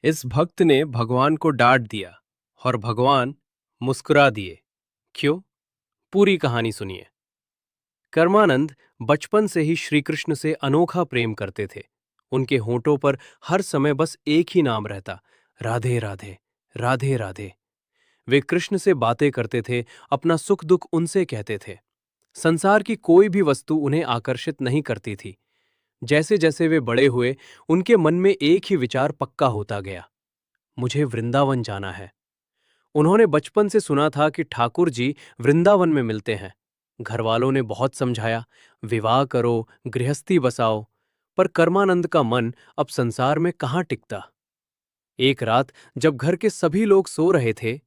इस भक्त ने भगवान को डांट दिया और भगवान मुस्कुरा दिए। क्यों? पूरी कहानी सुनिए। कर्मानंद बचपन से ही श्री कृष्ण से अनोखा प्रेम करते थे। उनके होठों पर हर समय बस एक ही नाम रहता, राधे राधे, राधे राधे। वे कृष्ण से बातें करते थे, अपना सुख दुख उनसे कहते थे। संसार की कोई भी वस्तु उन्हें आकर्षित नहीं करती थी। जैसे जैसे वे बड़े हुए, उनके मन में एक ही विचार पक्का होता गया, मुझे वृंदावन जाना है। उन्होंने बचपन से सुना था कि ठाकुर जी वृंदावन में मिलते हैं। घर वालों ने बहुत समझाया, विवाह करो, गृहस्थी बसाओ, पर कर्मानंद का मन अब संसार में कहाँ टिकता। एक रात जब घर के सभी लोग सो रहे थे,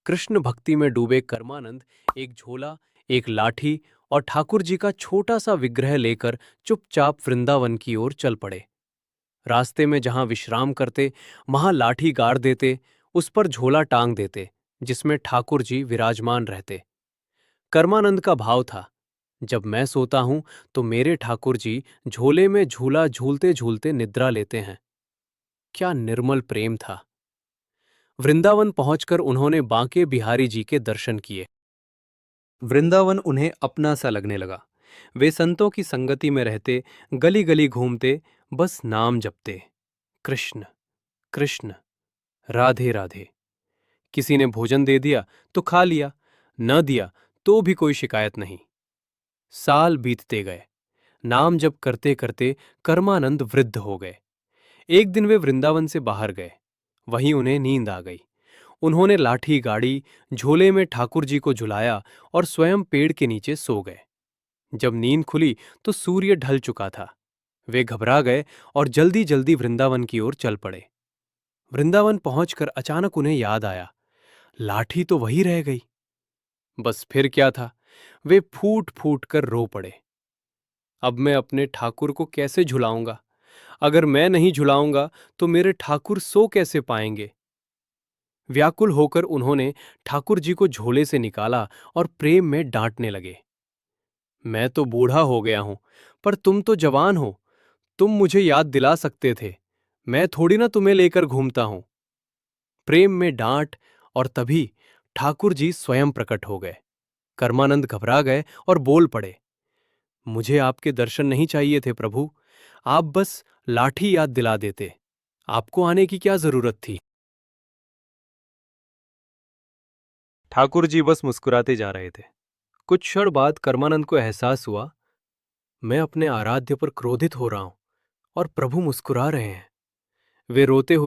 कृष्ण भक्ति में डूबे कर्मानंद एक झोला, एक लाठी और ठाकुर जी का छोटा सा विग्रह लेकर चुपचाप वृंदावन की ओर चल पड़े। रास्ते में जहां विश्राम करते, वहां लाठी गाड़ देते, उस पर झोला टांग देते, जिसमें ठाकुर जी विराजमान रहते। कर्मानंद का भाव था, जब मैं सोता हूं तो मेरे ठाकुर जी झोले में झूला झूलते झूलते निद्रा लेते हैं। क्या निर्मल प्रेम था। वृंदावन पहुंचकर उन्होंने बांके बिहारी जी के दर्शन किए। वृंदावन उन्हें अपना सा लगने लगा। वे संतों की संगति में रहते, गली गली घूमते, बस नाम जपते, कृष्ण कृष्ण, राधे राधे। किसी ने भोजन दे दिया तो खा लिया, न दिया तो भी कोई शिकायत नहीं। साल बीतते गए। नाम जप करते करते कर्मानंद वृद्ध हो गए। एक दिन वे वृंदावन से बाहर गए। वहीं उन्हें नींद आ गई। उन्होंने लाठी गाड़ी, झोले में ठाकुर जी को झुलाया और स्वयं पेड़ के नीचे सो गए। जब नींद खुली तो सूर्य ढल चुका था। वे घबरा गए और जल्दी जल्दी वृंदावन की ओर चल पड़े। वृंदावन पहुंचकर अचानक उन्हें याद आया, लाठी तो वही रह गई। बस फिर क्या था, वे फूट फूट कर रो पड़े। अब मैं अपने ठाकुर को कैसे झुलाऊंगा? अगर मैं नहीं झुलाऊंगा तो मेरे ठाकुर सो कैसे पाएंगे? व्याकुल होकर उन्होंने ठाकुर जी को झोले से निकाला और प्रेम में डांटने लगे। मैं तो बूढ़ा हो गया हूं, पर तुम तो जवान हो। तुम मुझे याद दिला सकते थे। मैं थोड़ी ना तुम्हें लेकर घूमता हूं। प्रेम में डांट, और तभी ठाकुर जी स्वयं प्रकट हो गए। कर्मानंद घबरा गए और बोल पड़े, मुझे आपके दर्शन नहीं चाहिए थे प्रभु। आप बस लाठी याद दिला देते। आपको आने की क्या जरूरत थी? ठाकुर जी बस मुस्कुराते जा रहे थे। कुछ क्षण बाद कर्मानंद को एहसास हुआ, मैं अपने आराध्य पर क्रोधित हो रहा हूं और प्रभु मुस्कुरा रहे हैं। वे रोते हुए